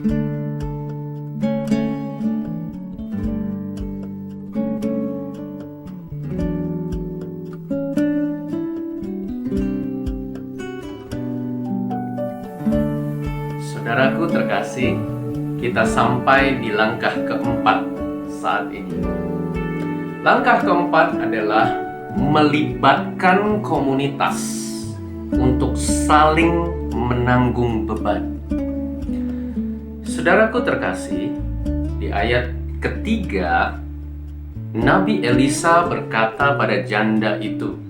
Saudaraku terkasih, kita sampai di langkah keempat saat ini. Langkah keempat adalah melibatkan komunitas untuk saling menanggung beban. Saudaraku terkasih, di ayat ketiga, Nabi Elisa berkata pada janda itu,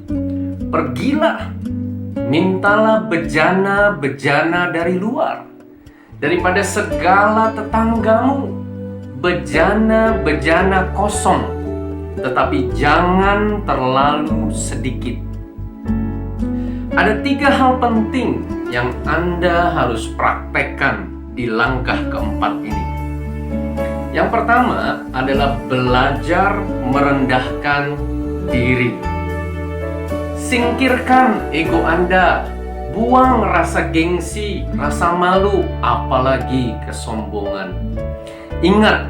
"Pergilah, mintalah bejana-bejana dari luar, daripada segala tetanggamu, bejana-bejana kosong, tetapi jangan terlalu sedikit." Ada 3 hal penting yang Anda harus praktekkan di langkah keempat ini. Yang pertama adalah belajar merendahkan diri. Singkirkan ego Anda, buang rasa gengsi, rasa malu, apalagi kesombongan. Ingat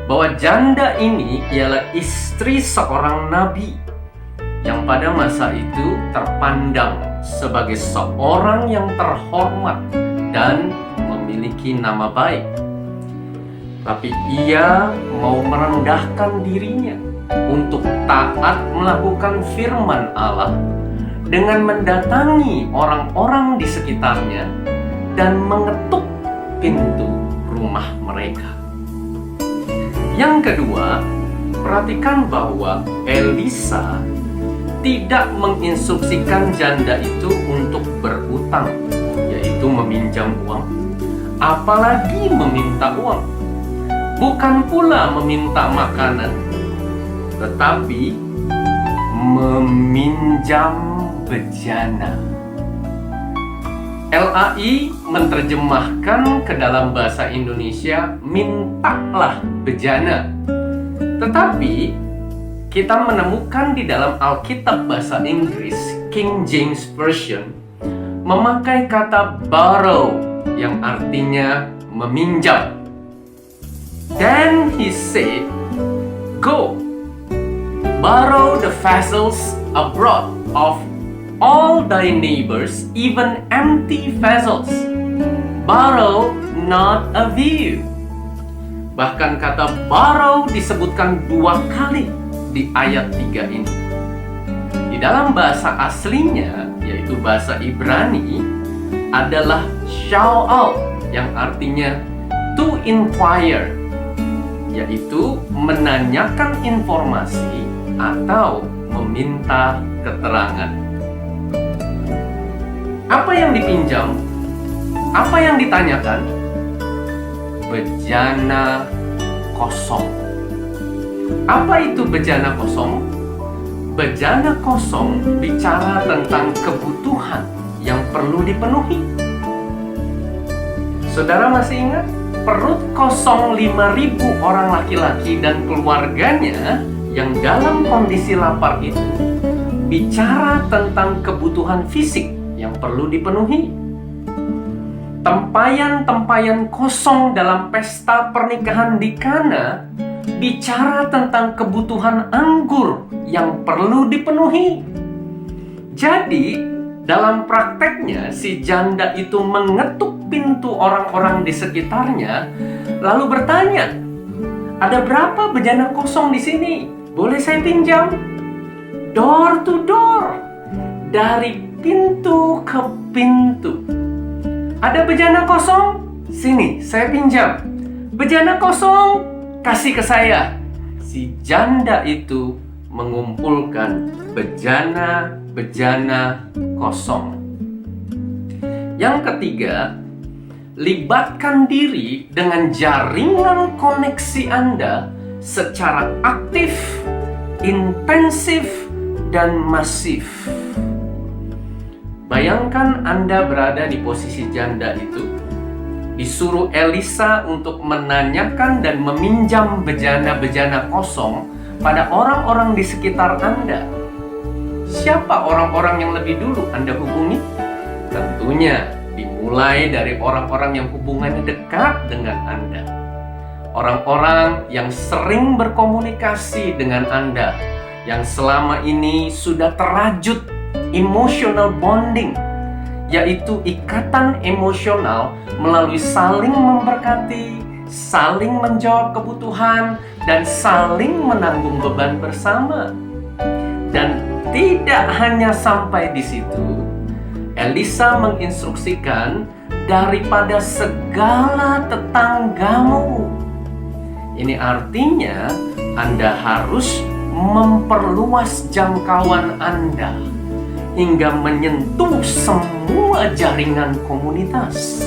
bahwa janda ini ialah istri seorang nabi yang pada masa itu terpandang sebagai seorang yang terhormat dan memiliki nama baik. Tapi ia mau merendahkan dirinya untuk taat melakukan firman Allah dengan mendatangi orang-orang di sekitarnya dan mengetuk pintu rumah mereka. Yang kedua, perhatikan bahwa Elisa tidak menginstruksikan janda itu untuk berutang, yaitu meminjam uang, apalagi meminta uang. Bukan pula meminta makanan, tetapi meminjam bejana. LAI menerjemahkan ke dalam bahasa Indonesia, mintalah bejana. Tetapi kita menemukan di dalam Alkitab bahasa Inggris, King James Version, memakai kata borrow yang artinya meminjam. Then he said, "Go, borrow the vessels abroad of all thy neighbors, even empty vessels. Borrow not a view." Bahkan kata borrow disebutkan 2 kali di ayat 3 ini. Di dalam bahasa aslinya, yaitu bahasa Ibrani, adalah sha'al yang artinya to inquire, yaitu menanyakan informasi atau meminta keterangan. Apa yang dipinjam? Apa yang ditanyakan? Bejana kosong. Apa itu bejana kosong? Bejana kosong bicara tentang kebutuhan yang perlu dipenuhi. Saudara masih ingat? Perut kosong 5.000 orang laki-laki dan keluarganya yang dalam kondisi lapar itu bicara tentang kebutuhan fisik yang perlu dipenuhi. Tempayan-tempayan kosong dalam pesta pernikahan di Kana bicara tentang kebutuhan anggur yang perlu dipenuhi. Jadi, dalam prakteknya si janda itu mengetuk pintu orang-orang di sekitarnya, lalu bertanya, "Ada berapa bejana kosong di sini? Boleh saya pinjam?" Door to door, dari pintu ke pintu. "Ada bejana kosong? Sini, saya pinjam." "Bejana kosong, kasih ke saya." Si janda itu mengumpulkan bejana-bejana kosong. Yang ketiga, libatkan diri dengan jaringan koneksi Anda secara aktif, intensif, dan masif. Bayangkan Anda berada di posisi janda itu, disuruh Elisa untuk menanyakan dan meminjam bejana-bejana kosong pada orang-orang di sekitar Anda. Siapa orang-orang yang lebih dulu Anda hubungi? Tentunya dimulai Mulai dari orang-orang yang hubungannya dekat dengan Anda, orang-orang yang sering berkomunikasi dengan Anda, yang selama ini sudah terajut emotional bonding, yaitu ikatan emosional melalui saling memberkati, saling menjawab kebutuhan, dan saling menanggung beban bersama. Dan tidak hanya sampai di situ, Elisa menginstruksikan daripada segala tetanggamu. Ini artinya Anda harus memperluas jangkauan Anda hingga menyentuh semua jaringan komunitas.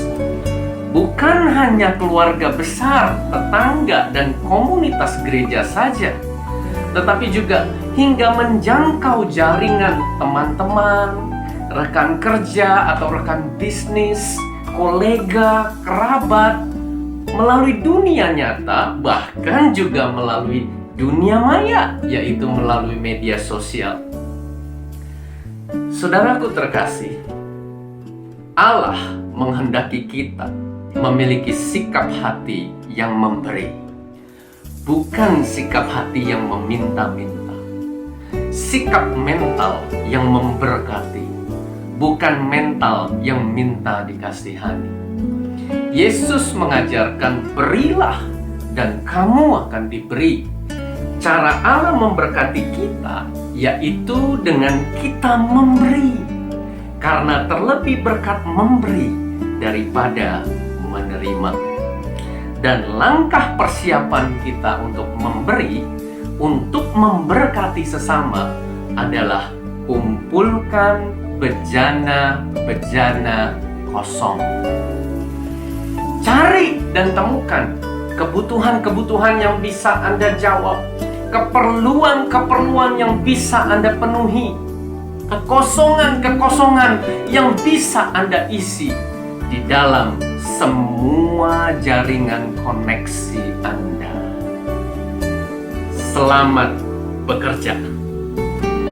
Bukan hanya keluarga besar, tetangga, dan komunitas gereja saja, tetapi juga hingga menjangkau jaringan teman-teman, rekan kerja atau rekan bisnis, kolega, kerabat, melalui dunia nyata, bahkan juga melalui dunia maya, yaitu melalui media sosial. Saudaraku terkasih, Allah menghendaki kita memiliki sikap hati yang memberi, bukan sikap hati yang meminta-minta. Sikap mental yang memberkati, bukan mental yang minta dikasihani. Yesus mengajarkan berilah dan kamu akan diberi. Cara Allah memberkati kita yaitu dengan kita memberi, karena terlebih berkat memberi daripada menerima. Dan langkah persiapan kita untuk memberi, untuk memberkati sesama adalah kumpulkan bejana-bejana kosong. Cari dan temukan kebutuhan-kebutuhan yang bisa Anda jawab, keperluan-keperluan yang bisa Anda penuhi, kekosongan-kekosongan yang bisa Anda isi di dalam semua jaringan koneksi Anda. Selamat bekerja.